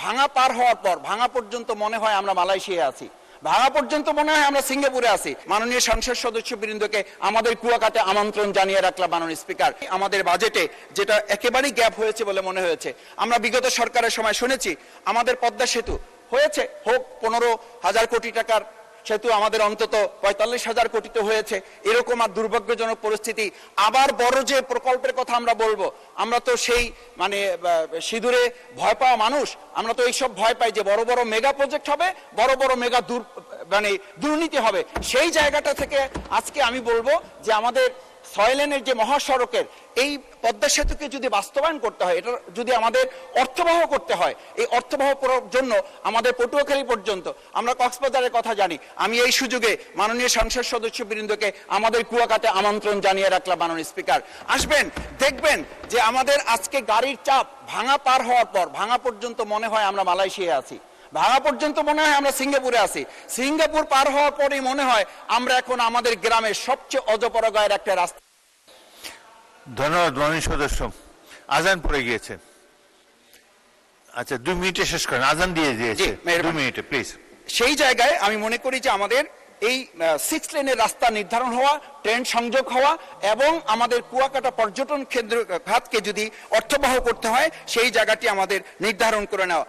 ভাঙা পার হওয়ার পর ভাঙা পর্যন্ত মনে হয় আমরা মালয়েশিয়ায় আছি, ভাঙা পর্যন্ত মনে হয় আমরা সিঙ্গাপুরে আছি। মাননীয় সংসদ সদস্যবৃন্দকে আমাদের কুয়াকাটা আমন্ত্রণ জানিয়ে রাখলাম মাননীয় স্পিকার। আমাদের বাজেটে যেটা একেবারেই গ্যাপ হয়েছে বলে মনে হয়েছে, আমরা বিগত সরকারের সময় শুনেছি আমাদের পদ্মা সেতু হয়েছে, হোক 15,000 কোটি টাকার সেতু, আমাদের অন্তত 45,000 কোটিতে হয়েছে। এরকম আর দুর্ভাগ্যজনক পরিস্থিতি, আবার বড় যে প্রকল্পের কথা আমরা বলবো, আমরা তো সেই মানে সিঁদুরে ভয় পাওয়া মানুষ, আমরা তো এইসব ভয় পাই যে বড় বড় মেগা প্রজেক্ট হবে, বড় বড় মেগা দুর্নীতি হবে। সেই জায়গাটা থেকে আজকে আমি বলবো যে আমাদের 6 লেনের যে মহাসড়কের এই পদ্মা সেতুকে যদি বাস্তবায়ন করতে হয়, এটা যদি আমাদের অর্থবহ করতে হয়, এই অর্থবহ করার জন্য আমাদের পটুয়াখালী পর্যন্ত, আমরা কক্সবাজারের কথা জানি। আমি এই সুযোগে মাননীয় সংসদ সদস্যবৃন্দকে আমাদের কুয়াকাটা আমন্ত্রণ জানিয়ে রাখলাম মাননীয় স্পিকার। আসবেন, দেখবেন যে আমাদের আজকে গাড়ির চাপ ভাঙা পার হওয়ার পর ভাঙা পর্যন্ত মনে হয় আমরা মালয়েশিয়ায় আছি, ভাঙা পর্যন্ত মনে হয় আমরা সিঙ্গাপুরে আছি, সিঙ্গাপুর পার হওয়ার পরেই মনে হয় আমরা এখন আমাদের গ্রামের সবচেয়ে অজপরগায়ের একটা রাস্তা। ধন্যবাদ মাননীয় সদস্য। আজান পড়ে গিয়েছে, আচ্ছা 2 মিনিটে শেষ করেন, আজান দিয়ে দিয়েছে, 2 মিনিটে প্লিজ। সেই জায়গায় আমি মনে করি যে আমাদের এই 6 লেনের রাস্তা নির্ধারণ হওয়া, ট্রেন সংযোগ হওয়া এবং আমাদের কুয়াকাটা পর্যটন কেন্দ্র খাতকে যদি অর্থবহ করতে হয় সেই জায়গাটি আমাদের নির্ধারণ করে নেওয়া।